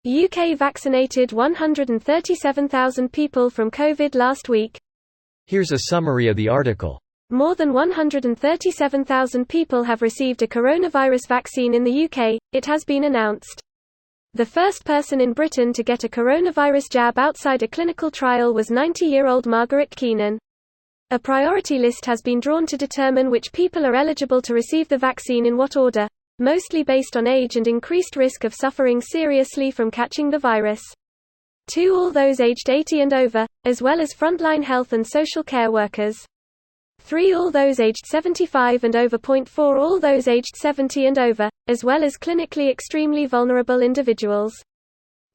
UK vaccinated 137,000 people from COVID last week. Here's a summary of the article. More than 137,000 people have received a coronavirus vaccine in the UK, it has been announced. The first person in Britain to get a coronavirus jab outside a clinical trial was 90-year-old Margaret Keenan. A priority list has been drawn to determine which people are eligible to receive the vaccine in what order, mostly based on age and increased risk of suffering seriously from catching the virus. 2. All those aged 80 and over, as well as frontline health and social care workers. 3. All those aged 75 and over. 4. All those aged 70 and over, as well as clinically extremely vulnerable individuals.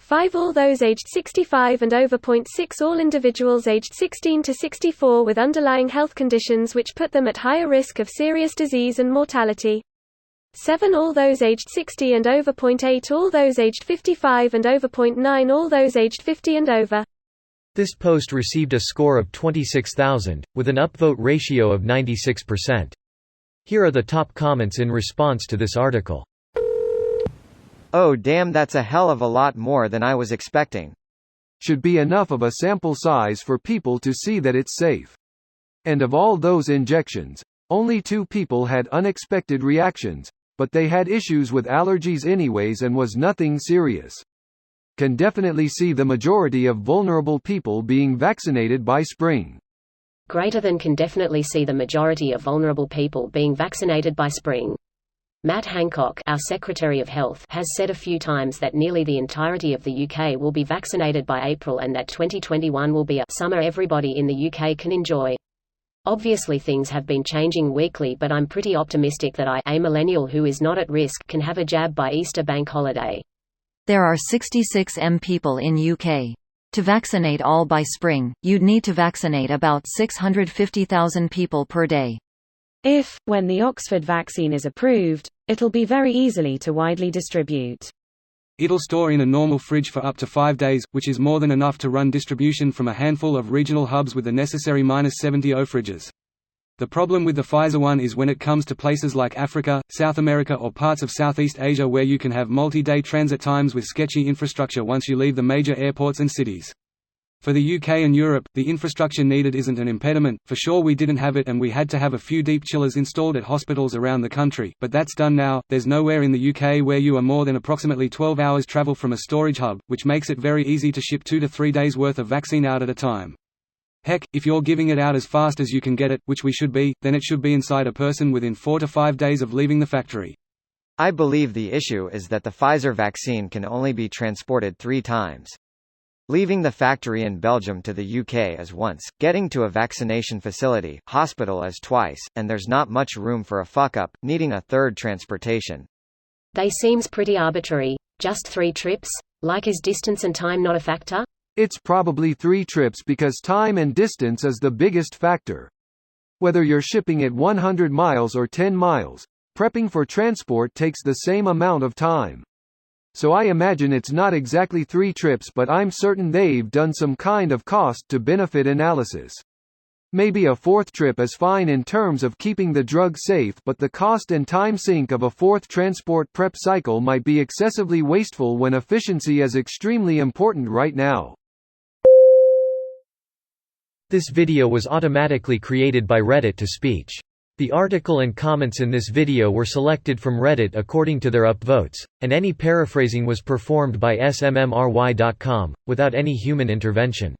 5. All those aged 65 and over. 6. All individuals aged 16 to 64 with underlying health conditions which put them at higher risk of serious disease and mortality. 7. All those aged 60 and over. 8. All those aged 55 and over. 9. All those aged 50 and over. This post received a score of 26,000, with an upvote ratio of 96%. Here are the top comments in response to this article. Oh damn, that's a hell of a lot more than I was expecting. Should be enough of a sample size for people to see that it's safe. And of all those injections, only 2 people had unexpected reactions, but they had issues with allergies anyways and was nothing serious. Can definitely see the majority of vulnerable people being vaccinated by spring. Greater than can definitely see the majority of vulnerable people being vaccinated by spring. Matt Hancock, our Secretary of Health, has said a few times that nearly the entirety of the UK will be vaccinated by April and that 2021 will be a summer everybody in the UK can enjoy. Obviously things have been changing weekly, but I'm pretty optimistic that a millennial who is not at risk can have a jab by Easter bank holiday. There are 66 million people in UK. To vaccinate all by spring, you'd need to vaccinate about 650,000 people per day. If, when the Oxford vaccine is approved, it'll be very easily to widely distribute. It'll store in a normal fridge for up to 5 days, which is more than enough to run distribution from a handful of regional hubs with the necessary -70 fridges. The problem with the Pfizer one is when it comes to places like Africa, South America or parts of Southeast Asia where you can have multi-day transit times with sketchy infrastructure once you leave the major airports and cities. For the UK and Europe, the infrastructure needed isn't an impediment. For sure we didn't have it and we had to have a few deep chillers installed at hospitals around the country, but that's done now. There's nowhere in the UK where you are more than approximately 12 hours travel from a storage hub, which makes it very easy to ship 2 to 3 days worth of vaccine out at a time. Heck, if you're giving it out as fast as you can get it, which we should be, then it should be inside a person within 4 to 5 days of leaving the factory. I believe the issue is that the Pfizer vaccine can only be transported 3 times. Leaving the factory in Belgium to the UK is once, getting to a vaccination facility, hospital is twice, and there's not much room for a fuck-up, needing a third transportation. They seems pretty arbitrary. Just 3 trips? Like is distance and time not a factor? It's probably 3 trips because time and distance is the biggest factor. Whether you're shipping at 100 miles or 10 miles, prepping for transport takes the same amount of time. So I imagine it's not exactly 3 trips, but I'm certain they've done some kind of cost-to-benefit analysis. Maybe a 4th trip is fine in terms of keeping the drug safe, but the cost and time sink of a 4th transport prep cycle might be excessively wasteful when efficiency is extremely important right now. This video was automatically created by Reddit to speech. The article and comments in this video were selected from Reddit according to their upvotes, and any paraphrasing was performed by smmry.com, without any human intervention.